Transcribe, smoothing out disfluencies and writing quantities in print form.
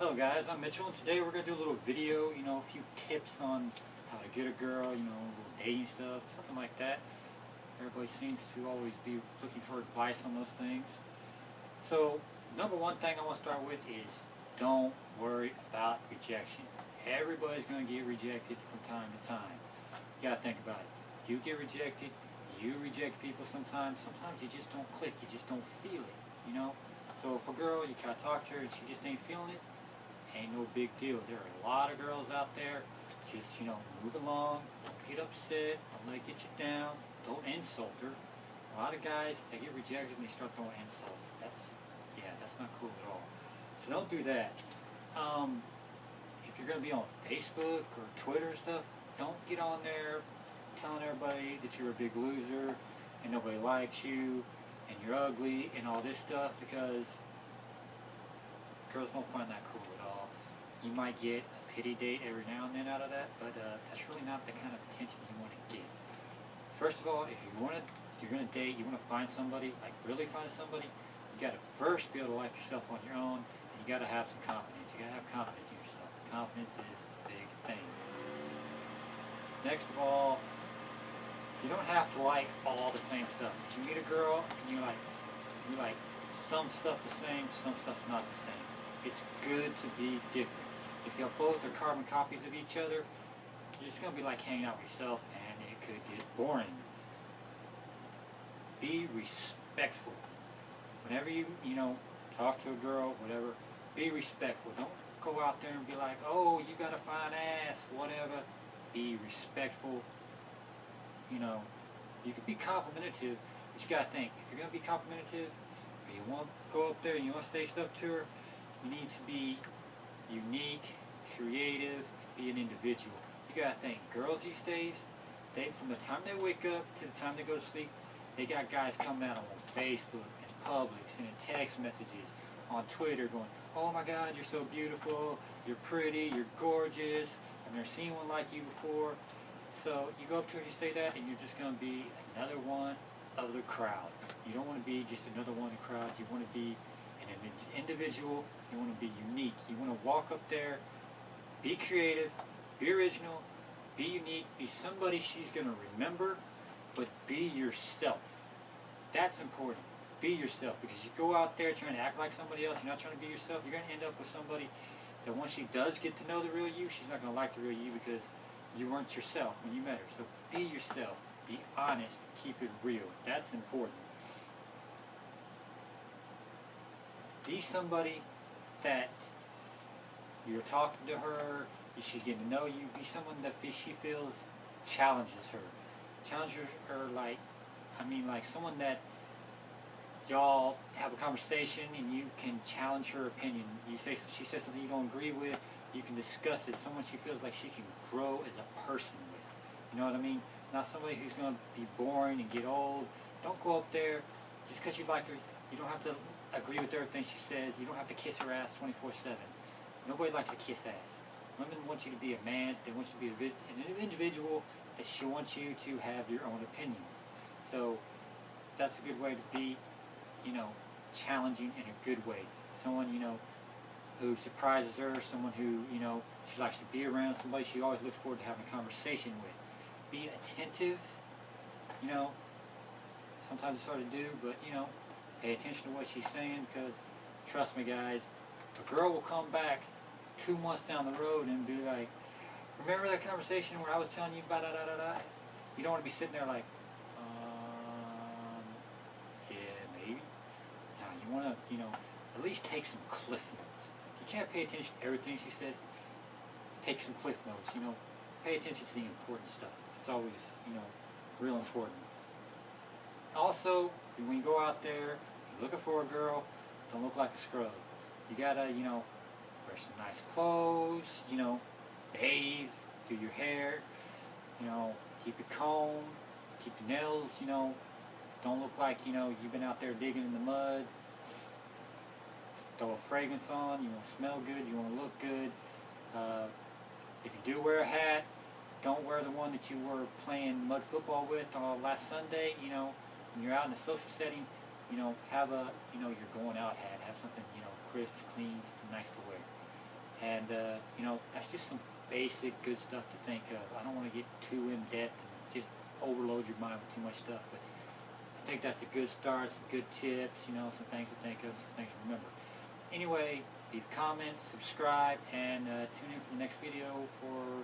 Hello guys, I'm Mitchell, and today we're going to do a little video, a few tips on how to get a girl, a little dating stuff, something like that. Everybody seems to always be looking for advice on those things. So, number one thing I want to start with is don't worry about rejection. Everybody's going to get rejected from time to time. You got to think about it. You get rejected, you reject people sometimes you just don't click, you just don't feel it, So if a girl, you try to talk to her and she just ain't feeling it, ain't no big deal. There are a lot of girls out there. Just, move along. Don't get upset. Don't let it get you down. Don't insult her. A lot of guys, they get rejected and they start throwing insults. That's not cool at all. So don't do that. If you're going to be on Facebook or Twitter and stuff, don't get on there telling everybody that you're a big loser and nobody likes you and you're ugly and all this stuff, because girls don't find that cool at all. You might get a pity date every now and then out of that, but that's really not the kind of attention you want to get. First of all, if you're going to date, you want to find somebody, like really find somebody, you got to first be able to like yourself on your own, and you got to have some confidence. You got to have confidence in yourself. Confidence is a big thing. Next of all, you don't have to like all the same stuff. If you meet a girl and you like some stuff the same, some stuff's not the same. It's good to be different. If you both are carbon copies of each other, it's going to be like hanging out with yourself, and it could get boring. Be respectful. Whenever you talk to a girl, whatever, be respectful. Don't go out there and be like, oh, you got a fine ass, whatever. Be respectful. You could be complimentary, but you got to think, if you're going to be complimentary, or you want to go up there and you want to say stuff to her, you need to be unique, creative, be an individual. You got to think, girls these days, from the time they wake up to the time they go to sleep, they got guys coming at them on Facebook, in public, sending text messages, on Twitter going, oh my God, you're so beautiful, you're pretty, you're gorgeous, I've never seen one like you before. So you go up to her and you say that, and you're just going to be another one of the crowd. You don't want to be just another one of the crowd. You want to be an individual. You want to be unique. You want to walk up there, be creative, be original, be unique, be somebody she's going to remember, but be yourself. That's important. Be yourself, because you go out there trying to act like somebody else, you're not trying to be yourself, you're going to end up with somebody that once she does get to know the real you, she's not going to like the real you because you weren't yourself when you met her. So be yourself. Be honest. Keep it real. That's important. Be somebody that you're talking to her, she's getting to know you. Be someone that she feels challenges her. Challenges her like someone that y'all have a conversation and you can challenge her opinion. She says something you don't agree with, you can discuss it. Someone she feels like she can grow as a person with. You know what I mean? Not somebody who's going to be boring and get old. Don't go up there just because you like her. You don't have to agree with everything she says. You don't have to kiss her ass 24/7. Nobody likes to kiss ass. Women want you to be a man. They want you to be an individual. That she wants you to have your own opinions. So that's a good way to be, challenging in a good way. Someone, who surprises her, someone who, she likes to be around, somebody she always looks forward to having a conversation with. Be attentive, sometimes it's hard to do, but, pay attention to what she's saying, because, trust me guys, a girl will come back 2 months down the road and be like, remember that conversation where I was telling you about da-da-da-da? You don't want to be sitting there like, yeah, maybe. Now, you want to, at least take some cliff notes. You can't pay attention to everything she says. Take some cliff notes, Pay attention to the important stuff. It's always, real important. Also, when you go out there, you're looking for a girl, don't look like a scrub. You gotta, wear some nice clothes, bathe, do your hair, keep it combed, keep your nails, don't look like, you've been out there digging in the mud. Throw a fragrance on, you want to smell good, you want to look good. If you do wear a hat, don't wear the one that you were playing mud football with last Sunday. When you're out in a social setting, have a, you're going out hat. Have something, crisp, clean, something nice to wear. And you know, that's just some basic good stuff to think of. I don't want to get too in depth and just overload your mind with too much stuff, but I think that's a good start, some good tips, you know, some things to think of, some things to remember. Anyway, leave comments, subscribe, and tune in for the next video for